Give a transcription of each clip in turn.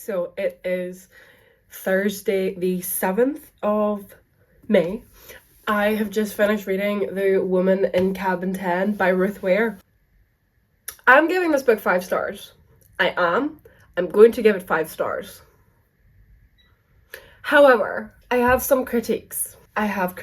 So it is Thursday the 7th of May. I have just finished reading The Woman in Cabin 10 by Ruth Ware. I'm giving this book 5 stars. I'm going to give it 5 stars. However, I have some critiques. I have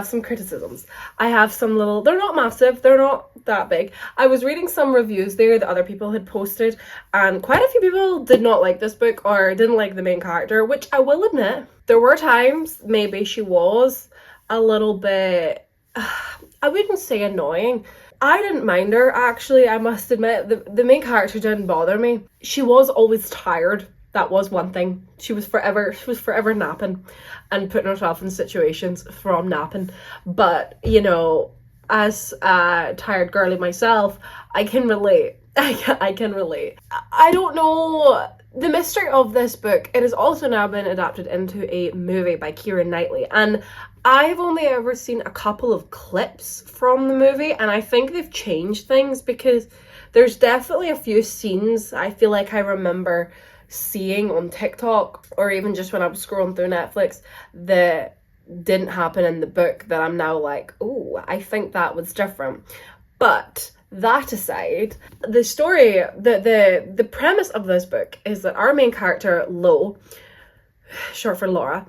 some criticisms. I have some little, they're not massive, they're not that big. I was reading some reviews there that other people had posted, and quite a few people did not like this book or didn't like the main character, which I will admit, there were times maybe she was a little bit, I wouldn't say annoying. I didn't mind her, actually, I must admit. The main character didn't bother me. She was always tired. That was one thing. She was forever napping and putting herself in situations from napping. But, you know, as a tired girly myself, I can relate. I can relate. I don't know the mystery of this book. It has also now been adapted into a movie by Keira Knightley. And I've only ever seen a couple of clips from the movie. And I think they've changed things because there's definitely a few scenes I feel like I remember seeing on TikTok or even just when I was scrolling through Netflix that didn't happen in the book that I'm now like, oh, I think that was different. But that aside, the story, the premise of this book is that our main character, Lo, short for Laura,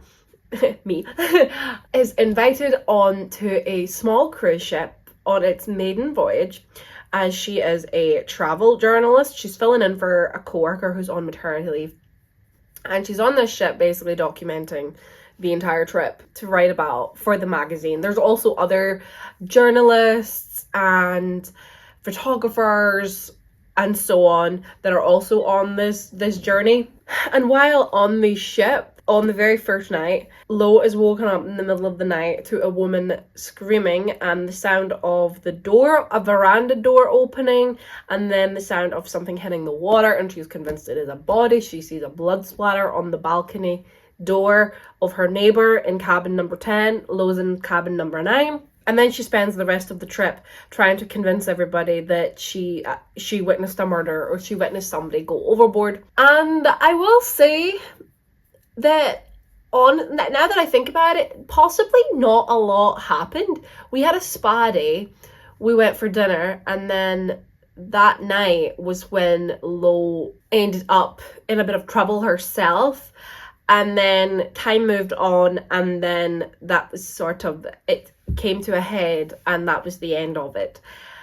me, is invited on to a small cruise ship on its maiden voyage. As she is a travel journalist, she's filling in for a co-worker who's on maternity leave. And she's on this ship basically documenting the entire trip to write about for the magazine. There's also other journalists and photographers and so on that are also on this journey. And while on the ship, on the very first night, Lo is woken up in the middle of the night to a woman screaming and the sound of the door, a veranda door opening, and then the sound of something hitting the water, and she's convinced it is a body. She sees a blood splatter on the balcony door of her neighbour in cabin number 10, Lo's in cabin number 9. And then she spends the rest of the trip trying to convince everybody that she witnessed a murder or she witnessed somebody go overboard. And I will say that now that I think about it, possibly not a lot happened. We had a spa day, we went for dinner, and then that night was when Lo ended up in a bit of trouble herself, and then time moved on, and then that was sort of, it came to a head, and that was the end of it.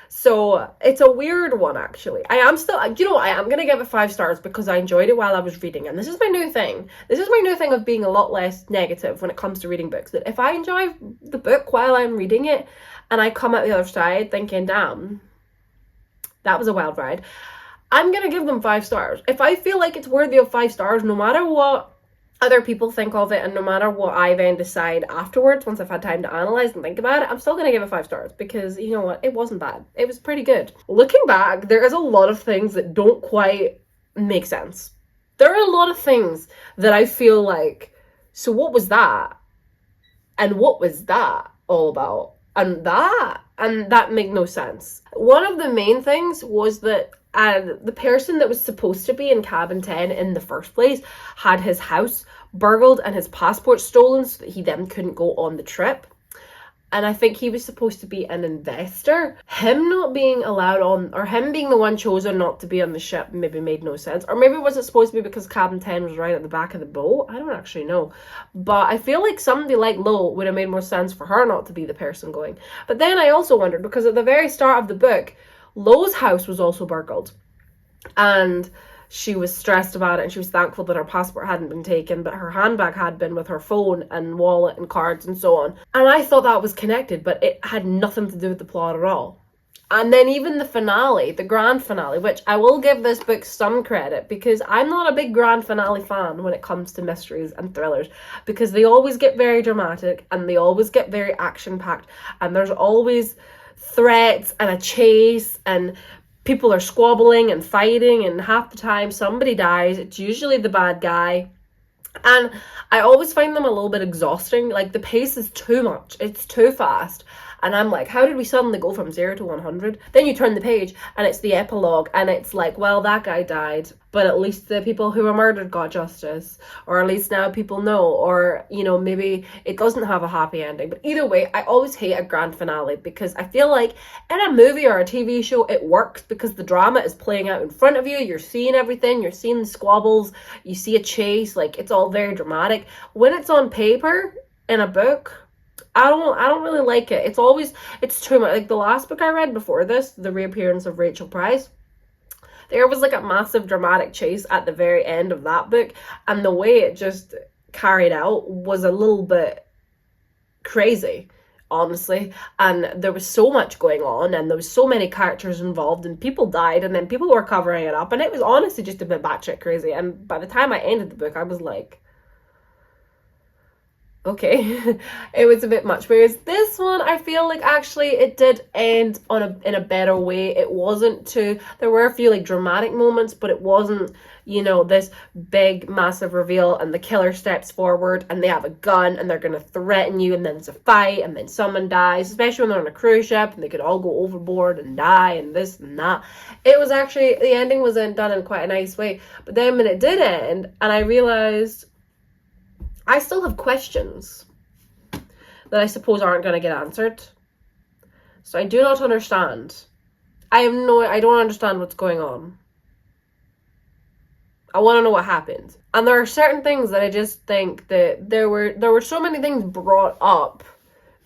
So it's a weird one, actually. I am going to give it 5 stars because I enjoyed it while I was reading. And this is my new thing. This is my new thing of being a lot less negative when it comes to reading books. That if I enjoy the book while I'm reading it and I come out the other side thinking, damn, that was a wild ride, I'm going to give them 5 stars. If I feel like it's worthy of 5 stars, no matter what other people think of it and no matter what I then decide afterwards, once I've had time to analyze and think about it, I'm still going to give it 5 stars because, you know what, it wasn't bad. It was pretty good. Looking back, there is a lot of things that don't quite make sense. There are a lot of things that I feel like, so what was that? And what was that all about? And that made no sense. One of the main things was that the person that was supposed to be in cabin 10 in the first place had his house burgled and his passport stolen so that he then couldn't go on the trip. And I think he was supposed to be an investor. Him not being allowed on, or him being the one chosen not to be on the ship maybe made no sense. Or maybe was it supposed to be because cabin 10 was right at the back of the boat? I don't actually know. But I feel like somebody like Lo would have made more sense for her not to be the person going. But then I also wondered, because at the very start of the book, Lo's house was also burgled. And she was stressed about it and she was thankful that her passport hadn't been taken, but her handbag had been with her phone and wallet and cards and so on. And I thought that was connected, but it had nothing to do with the plot at all. And then even the finale, the grand finale, which I will give this book some credit because I'm not a big grand finale fan when it comes to mysteries and thrillers, because they always get very dramatic and they always get very action-packed and there's always threats and a chase and people are squabbling and fighting, and half the time somebody dies. It's usually the bad guy. And I always find them a little bit exhausting. Like, the pace is too much. It's too fast. And I'm like, how did we suddenly go from 0 to 100? Then you turn the page and it's the epilogue, and it's like, well, that guy died, but at least the people who were murdered got justice, or at least now people know, or, you know, maybe it doesn't have a happy ending. But either way, I always hate a grand finale, because I feel like in a movie or a TV show it works because the drama is playing out in front of you, you're seeing everything, you're seeing the squabbles, you see a chase, like it's all very dramatic. When it's on paper in a book, I don't really like it. It's too much. Like the last book I read before this, The Reappearance of Rachel Price, there was like a massive dramatic chase at the very end of that book, and the way it just carried out was a little bit crazy, honestly. And there was so much going on, and there was so many characters involved, and people died, and then people were covering it up, and it was honestly just a bit batshit crazy. And by the time I ended the book, I was like, okay. It was a bit much. Whereas this one, I feel like actually it did end in a better way. It wasn't too, there were a few like dramatic moments, but it wasn't, you know, this big massive reveal and the killer steps forward and they have a gun and they're gonna threaten you, and then there's a fight and then someone dies, especially when they're on a cruise ship and they could all go overboard and die and this and that. It was actually, the ending was done in quite a nice way. But then when it did end, and I realized I still have questions that I suppose aren't going to get answered. So I do not understand. I don't understand what's going on. I want to know what happened. And there are certain things that I just think that there were so many things brought up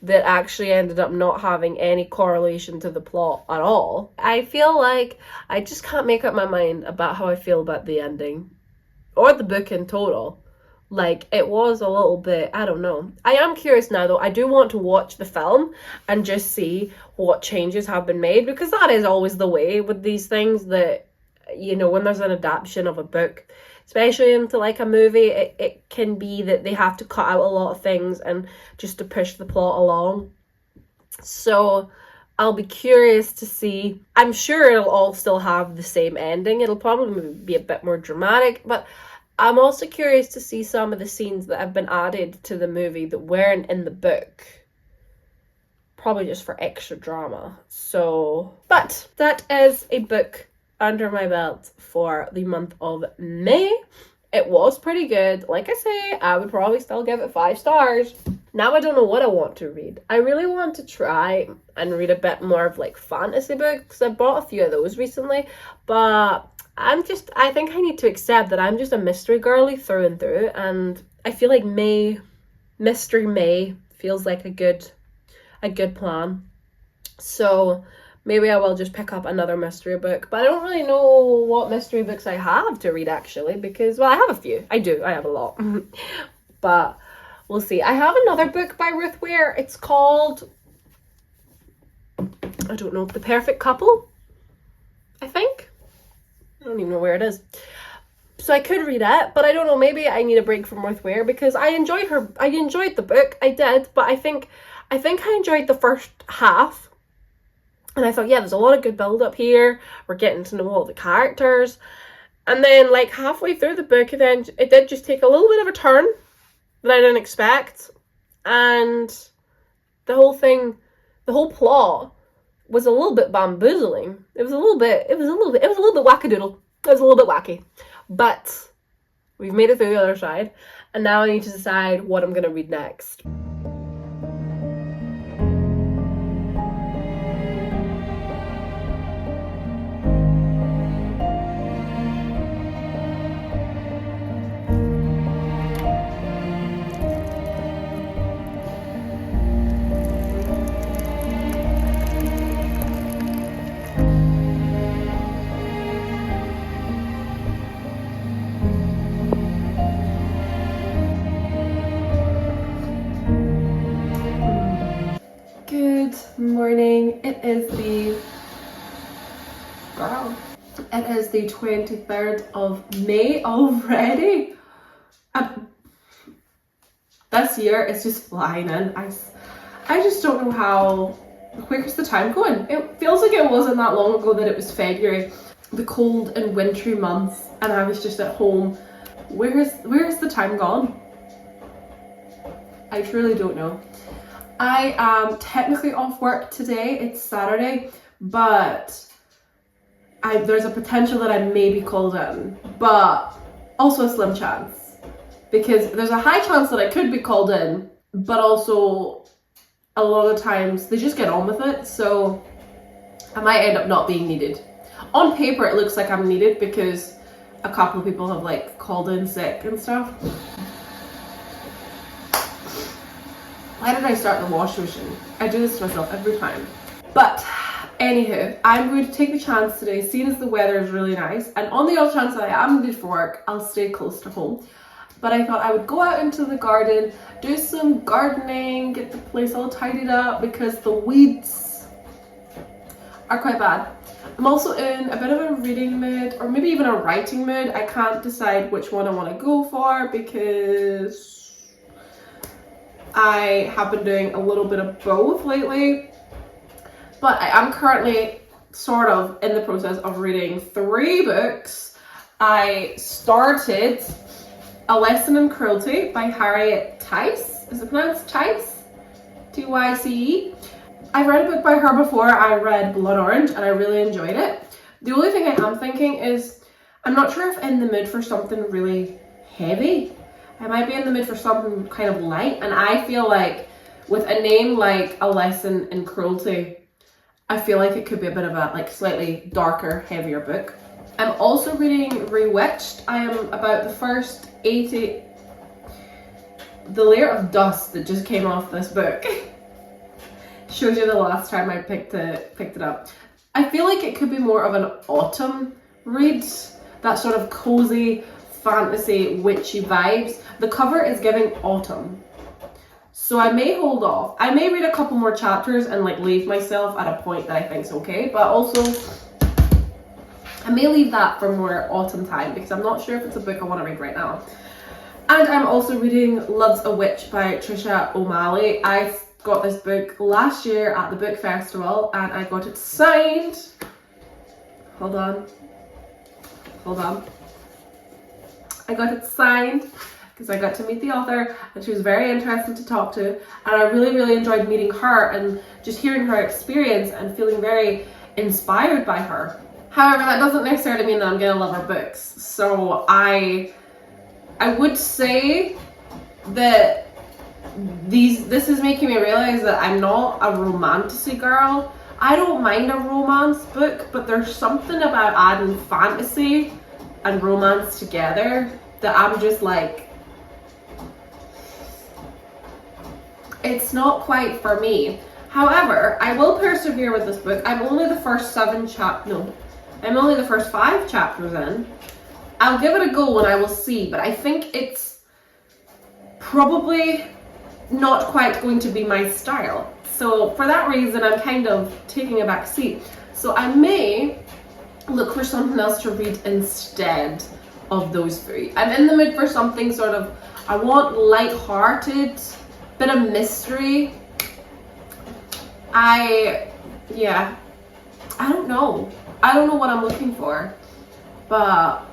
that actually ended up not having any correlation to the plot at all. I feel like I just can't make up my mind about how I feel about the ending or the book in total. Like, it was a little bit, I don't know. I am curious now, though. I do want to watch the film and just see what changes have been made, because that is always the way with these things, that, you know, when there's an adaptation of a book, especially into like a movie, it can be that they have to cut out a lot of things and just to push the plot along. So I'll be curious to see. I'm sure it'll all still have the same ending. It'll probably be a bit more dramatic, but I'm also curious to see some of the scenes that have been added to the movie that weren't in the book. Probably just for extra drama. So, but that is a book under my belt for the month of May. It was pretty good. Like I say, I would probably still give it 5 stars. Now I don't know what I want to read. I really want to try and read a bit more of like fantasy books. I bought a few of those recently, but I think I need to accept that I'm just a mystery girly through and through, and I feel like Mystery May feels like a good plan. So maybe I will just pick up another mystery book, but I don't really know what mystery books I have to read actually, because, well, I have a few. I have a lot. But we'll see. I have another book by Ruth Ware. It's called, I don't know, The Perfect Couple, I think. I don't even know where it is. So I could read it, but I don't know, maybe I need a break from Ruth Ware, because I enjoyed the book, I did, but I think I enjoyed the first half, and I thought, yeah, there's a lot of good build up here, we're getting to know all the characters, and then like halfway through the book, then it did just take a little bit of a turn that I didn't expect, and the whole plot was a little bit bamboozling. It was a little bit wackadoodle. It was a little bit wacky. But we've made it through the other side, and now I need to decide what I'm going to read next. Morning. It is the 23rd of May already. This year is just flying in. I just don't know how quick is the time going. It feels like it wasn't that long ago that it was February, the cold and wintry months, and I was just at home. Where's the time gone? I truly don't know. I am technically off work today. It's Saturday, but there's a potential that I may be called in, but also a slim chance, because there's a high chance that I could be called in, but also a lot of times they just get on with it, so I might end up not being needed. On paper it looks like I'm needed because a couple of people have like called in sick and stuff. Why did I start the washing machine? I do this to myself every time. But anywho, I'm going to take the chance today, seeing as the weather is really nice, and on the off chance that I am needed for work, I'll stay close to home. But I thought I would go out into the garden, do some gardening, get the place all tidied up because the weeds are quite bad. I'm also in a bit of a reading mood, or maybe even a writing mood. I can't decide which one I want to go for because I have been doing a little bit of both lately. But I am currently sort of in the process of reading 3 books. I started A Lesson in Cruelty by Harriet Tice. Is it pronounced Tice? T-Y-C-E. I've read a book by her before. I read Blood Orange and I really enjoyed it. The only thing I am thinking is I'm not sure if I'm in the mood for something really heavy. I might be in the mood for something kind of light, and I feel like with a name like A Lesson in Cruelty, I feel like it could be a bit of a like slightly darker, heavier book. I'm also reading Rewitched. I am about the first 80, the layer of dust that just came off this book shows you the last time I picked it up. I feel like it could be more of an autumn read, that sort of cozy fantasy witchy vibes. The cover is giving autumn, so I may hold off. I may read a couple more chapters and like leave myself at a point that I think's okay, but also I may leave that for more autumn time because I'm not sure if it's a book I want to read right now. And I'm also reading Love's a Witch by Trisha O'Malley. I got this book last year at the book festival and I got it signed. Hold on. I got it signed because I got to meet the author and she was very interesting to talk to, and I really enjoyed meeting her and just hearing her experience and feeling very inspired by her. However, that doesn't necessarily mean that I'm gonna love her books. So I would say that this is making me realize that I'm not a romantasy girl. I don't mind a romance book, but there's something about adding fantasy and romance together that I'm just like, it's not quite for me. However, I will persevere with this book. I'm only the first 5 chapters in. I'll give it a go and I will see, but I think it's probably not quite going to be my style. So for that reason, I'm kind of taking a back seat. So I may look for something else to read instead of those 3. I'm in the mood for something sort of, I want light-hearted, bit of mystery. I don't know what I'm looking for, but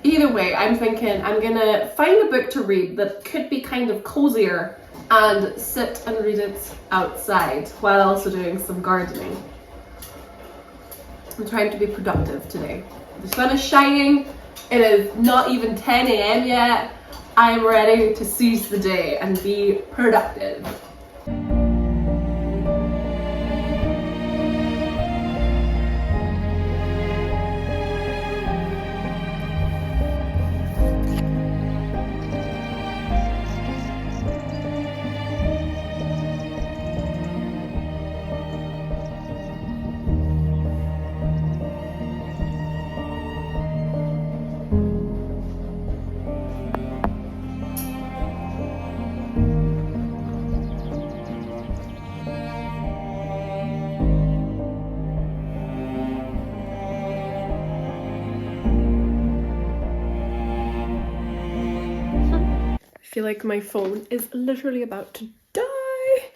either way, I'm thinking I'm gonna find a book to read that could be kind of cozier and sit and read it outside while also doing some gardening. I'm trying to be productive today. The sun is shining. It is not even 10 a.m. yet. I am ready to seize the day and be productive. I feel like my phone is literally about to die,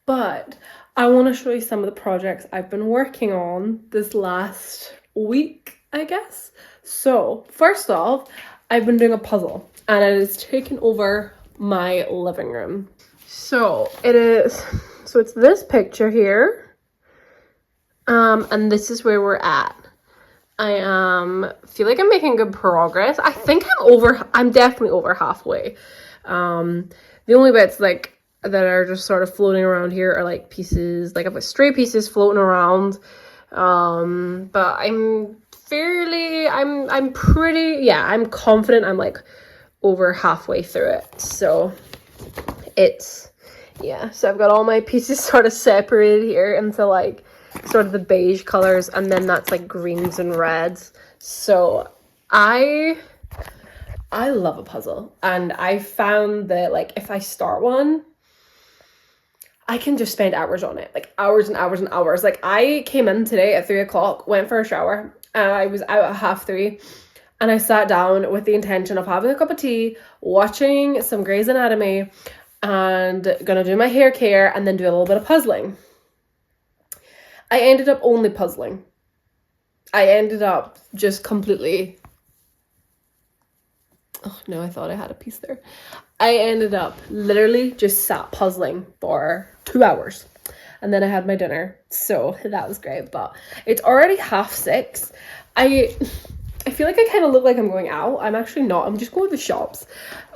but I want to show you some of the projects I've been working on this last week, I guess. So first off, I've been doing a puzzle and it has taken over my living room. So it is, so it's this picture here, and this is where we're at. I feel like I'm making good progress. I think I'm definitely over halfway. The only bits like that are just sort of floating around here are like pieces, like I've got stray pieces floating around. But I'm confident I'm like over halfway through it. So so I've got all my pieces sort of separated here into like sort of the beige colors, and then that's like greens and reds. So I love a puzzle, and I found that like if I start one, I can just spend hours on it, like hours and hours and hours. Like I came in today at 3 o'clock, went for a shower, and I was out at 3:30, and I sat down with the intention of having a cup of tea, watching some Grey's Anatomy, and gonna do my hair care and then do a little bit of puzzling. I ended up only puzzling. I ended up just completely... Oh no, I thought I had a piece there. I ended up literally just sat puzzling for 2 hours. And then I had my dinner. So that was great. But it's already 6:30. I feel like I kind of look like I'm going out. I'm actually not. I'm just going to the shops.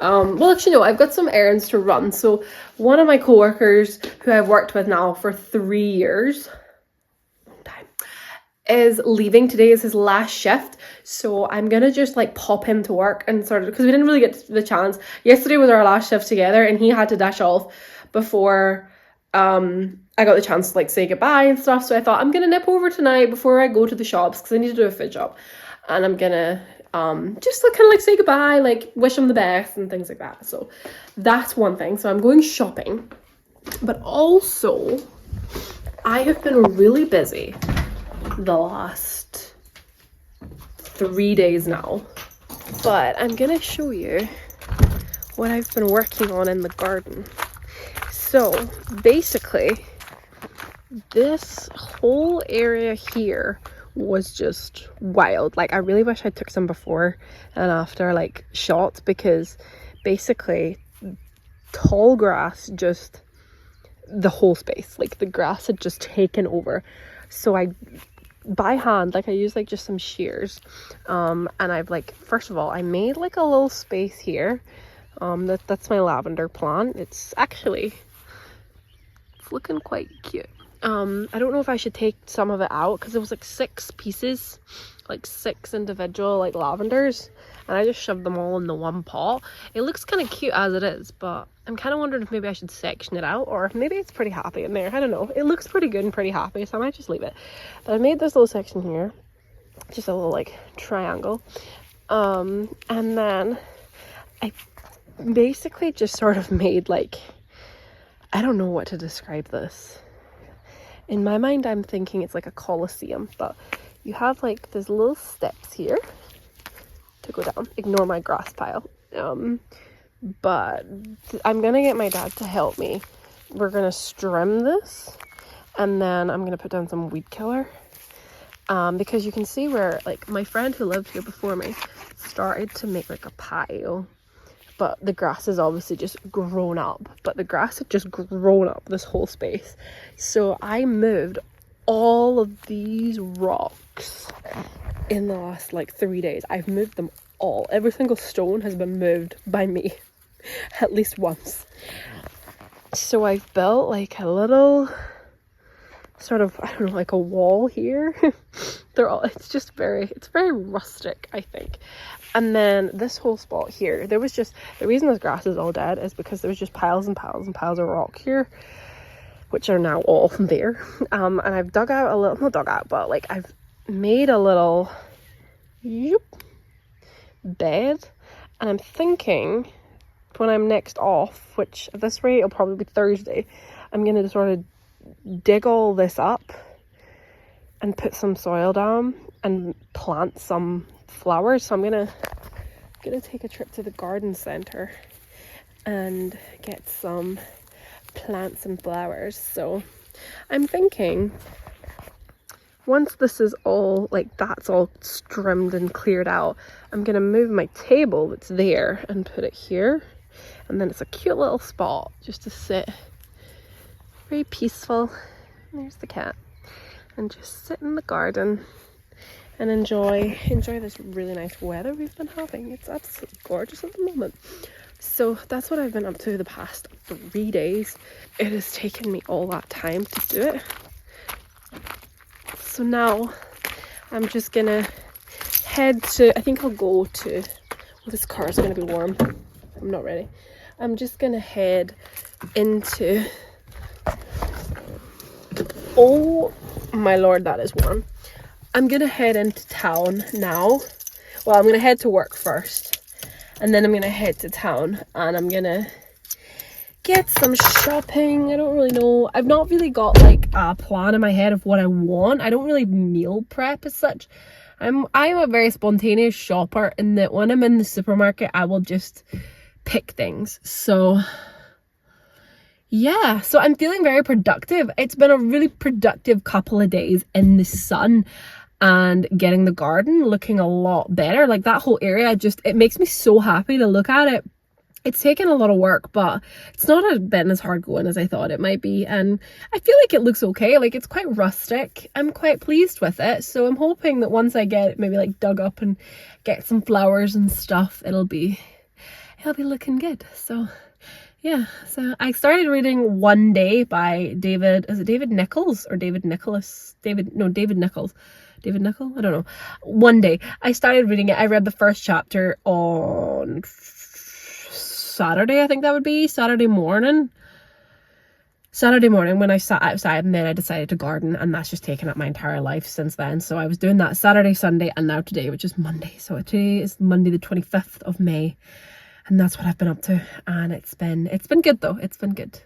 Well, actually, no. I've got some errands to run. So one of my coworkers who I've worked with now for 3 years... is leaving. Today is his last shift, so I'm gonna just like pop him to work and sort of, because we didn't really get the chance. Yesterday was our last shift together, and he had to dash off before I got the chance to like say goodbye and stuff. So I thought I'm gonna nip over tonight before I go to the shops, because I need to do a fit job, and I'm gonna just like kind of like say goodbye, like wish him the best and things like that. So that's one thing. So I'm going shopping, but also I have been really busy the last 3 days now, but I'm gonna show you what I've been working on in the garden. So basically this whole area here was just wild. Like I really wish I took some before and after like shots, because basically tall grass, just the whole space, like the grass had just taken over. So I by hand, like I used like just some shears, and I've like, first of all, I made like a little space here. That's my lavender plant. It's looking quite cute. I don't know if I should take some of it out, because it was like 6 pieces, like 6 individual like lavenders, and I just shoved them all in the one pot. It looks kind of cute as it is, but I'm kind of wondering if maybe I should section it out, or if maybe it's pretty happy in there. I don't know. It looks pretty good and pretty happy, so I might just leave it. But I made this little section here, just a little like triangle, and then I basically just sort of made like, I don't know what to describe this. In my mind, I'm thinking it's like a coliseum, but you have like these little steps here to go down. Ignore my grass pile. But I'm gonna get my dad to help me. We're gonna strim this, and then I'm gonna put down some weed killer, because you can see where like my friend who lived here before me started to make like a patio, but the grass is obviously just grown up. But the grass had just grown up this whole space, so I moved all of these rocks in the last like 3 days. I've moved them all. Every single stone has been moved by me at least once. So I've built like a little sort of, I don't know, like a wall here. It's very rustic, I think. And then this whole spot here, there was just, the reason this grass is all dead is because there was just piles and piles and piles of rock here, which are now all there. And I've dug out a little, not dug out, but like I've made a little bed, and I'm thinking when I'm next off, which at this rate it'll probably be Thursday, I'm gonna sort of dig all this up and put some soil down and plant some flowers. So I'm gonna take a trip to the garden center and get some plants and flowers. So I'm thinking once this is all like, that's all trimmed and cleared out, I'm gonna move my table that's there and put it here, And then it's a cute little spot just to sit. Very peaceful. There's the cat. And just sit in the garden and enjoy this really nice weather we've been having. It's absolutely gorgeous at the moment. So that's what I've been up to the past 3 days. It has taken me all that time to do it. So now I'm just gonna head to, I think I'll go to, well, this car is gonna be warm. I'm not ready. I'm just gonna head into, oh my lord, that is warm. I'm gonna head into town now. Well, I'm gonna head to work first, and then I'm gonna head to town and I'm gonna get some shopping. I don't really know. I've not really got like a plan in my head of what I want. I don't really meal prep as such. I'm a very spontaneous shopper in that when I'm in the supermarket, I will just pick things. So yeah, so I'm feeling very productive. It's been a really productive couple of days in the sun and getting the garden looking a lot better. Like that whole area, it makes me so happy to look at it. It's taken a lot of work, but it's not been as hard going as I thought it might be. And I feel like it looks okay. Like it's quite rustic. I'm quite pleased with it. So I'm hoping that once I get it maybe like dug up and get some flowers and stuff, it'll be looking good. So yeah, so I started reading One Day by David Nichols? David Nichols? I don't know. One Day. I started reading it. I read the first chapter on Saturday, I think that would be. Saturday morning when I sat outside, and then I decided to garden, and that's just taken up my entire life since then. So I was doing that Saturday, Sunday, and now today, which is Monday. So today is Monday the 25th of May. And that's what I've been up to, and it's been good though. It's been good.